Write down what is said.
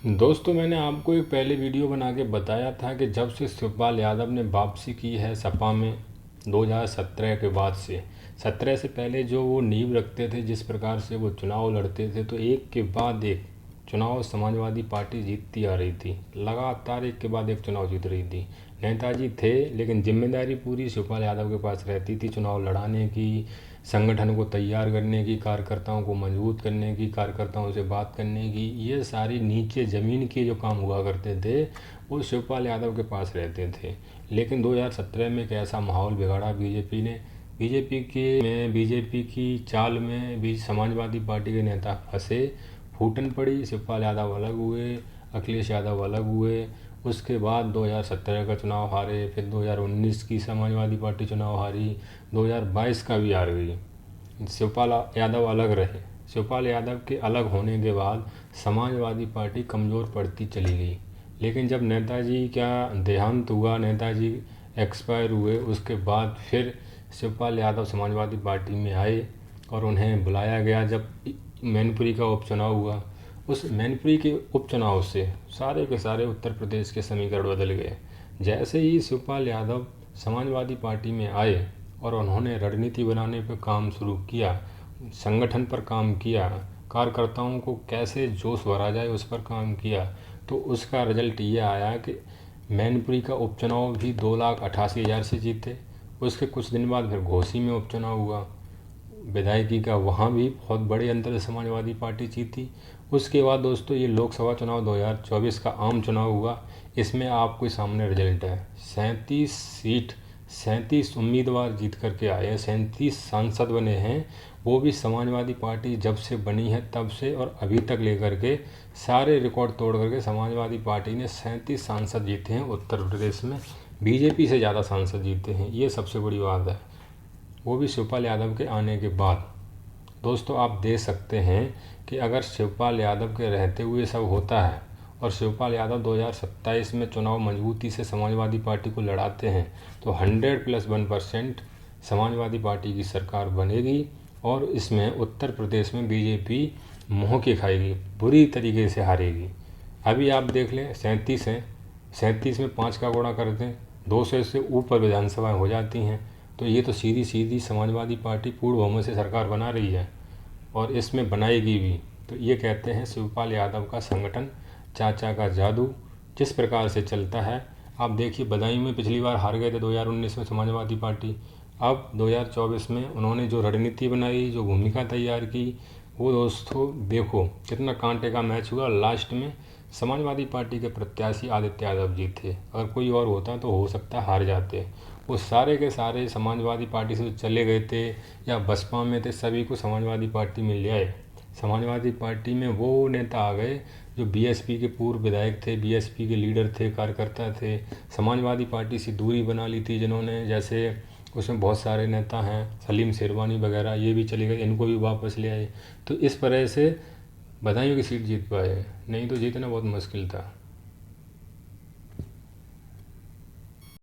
दोस्तों, मैंने आपको एक पहले वीडियो बना के बताया था कि जब से शिवपाल यादव ने वापसी की है सपा में 2017 के बाद से 17 से पहले जो वो नींव रखते थे, जिस प्रकार से वो चुनाव लड़ते थे, तो एक के बाद एक चुनाव समाजवादी पार्टी जीतती आ रही थी। लगातार एक के बाद एक चुनाव जीत रही थी। नेताजी थे, लेकिन जिम्मेदारी पूरी शिवपाल यादव के पास रहती थी चुनाव लड़ाने की, संगठन को तैयार करने की, कार्यकर्ताओं को मजबूत करने की, कार्यकर्ताओं से बात करने की। ये सारी नीचे ज़मीन के जो काम हुआ करते थे वो शिवपाल यादव के पास रहते थे। लेकिन 2017 में एक ऐसा माहौल बिगाड़ा बीजेपी ने। बीजेपी की चाल में भी समाजवादी पार्टी के नेता फंसे, फूटन पड़ी। शिवपाल यादव अलग हुए, अखिलेश यादव अलग हुए। उसके बाद 2017 का चुनाव हारे, फिर 2019 की समाजवादी पार्टी चुनाव हारी, 2022 का भी हार गई। शिवपाल यादव अलग रहे। शिवपाल यादव के अलग होने के बाद समाजवादी पार्टी कमज़ोर पड़ती चली गई। लेकिन जब नेताजी का देहांत हुआ, नेताजी एक्सपायर हुए, उसके बाद फिर शिवपाल यादव समाजवादी पार्टी में आए और उन्हें बुलाया गया। जब मैनपुरी का उपचुनाव हुआ, उस मैनपुरी के उपचुनाव से सारे के सारे उत्तर प्रदेश के समीकरण बदल गए। जैसे ही शिवपाल यादव समाजवादी पार्टी में आए और उन्होंने रणनीति बनाने पर काम शुरू किया, संगठन पर काम किया, कार्यकर्ताओं को कैसे जोश भरा जाए उस पर काम किया, तो उसका रिजल्ट ये आया कि मैनपुरी का उपचुनाव भी 2,88,000 से जीते। उसके कुछ दिन बाद फिर घोसी में उपचुनाव हुआ विधायकी का, वहाँ भी बहुत बड़े अंतर से समाजवादी पार्टी जीती। उसके बाद दोस्तों ये लोकसभा चुनाव 2024 का आम चुनाव हुआ। इसमें आपके सामने रिजल्ट है। 37 उम्मीदवार जीत करके आए हैं, 37 सांसद बने हैं। वो भी समाजवादी पार्टी जब से बनी है तब से और अभी तक लेकर के सारे रिकॉर्ड तोड़ करके समाजवादी पार्टी ने 37 सांसद जीते हैं उत्तर प्रदेश में। बीजेपी से ज़्यादा सांसद जीते हैं, ये सबसे बड़ी बात है, वो भी शिवपाल यादव के आने के बाद। दोस्तों, आप देख सकते हैं कि अगर शिवपाल यादव के रहते हुए सब होता है और शिवपाल यादव 2027 में चुनाव मजबूती से समाजवादी पार्टी को लड़ाते हैं तो 100+1% समाजवादी पार्टी की सरकार बनेगी और इसमें उत्तर प्रदेश में बीजेपी मुँह की खाएगी, बुरी तरीके से हारेगी। अभी आप देख लें, 37 हैं, 37 में 5 का गुणा कर दें, 200 से ऊपर विधानसभाएँ हो जाती हैं। तो ये तो सीधी सीधी समाजवादी पार्टी पूर्ण बहुमत से सरकार बना रही है और इसमें बनाएगी भी। तो ये कहते हैं शिवपाल यादव का संगठन, चाचा का जादू जिस प्रकार से चलता है। आप देखिए, बदायूं में पिछली बार हार गए थे 2019 में समाजवादी पार्टी। अब 2024 में उन्होंने जो रणनीति बनाई, जो भूमिका तैयार की, वो दोस्तों देखो कितना कांटे का मैच हुआ। लास्ट में समाजवादी पार्टी के प्रत्याशी आदित्य यादव जी थे। अगर कोई और होता तो हो सकता हार जाते। वो सारे के सारे समाजवादी पार्टी से चले गए थे या बसपा में थे, सभी को समाजवादी पार्टी में ले आए। समाजवादी पार्टी में वो नेता आ गए जो बीएसपी के पूर्व विधायक थे, बीएसपी के लीडर थे, कार्यकर्ता थे। समाजवादी पार्टी से दूरी बना ली थी जिन्होंने, जैसे उसमें बहुत सारे नेता हैं, सलीम शेरवानी वगैरह, ये भी चले गए, इनको भी वापस ले आए। तो इस तरह से बदायूं की सीट जीत पाए, नहीं तो जीतना बहुत मुश्किल था।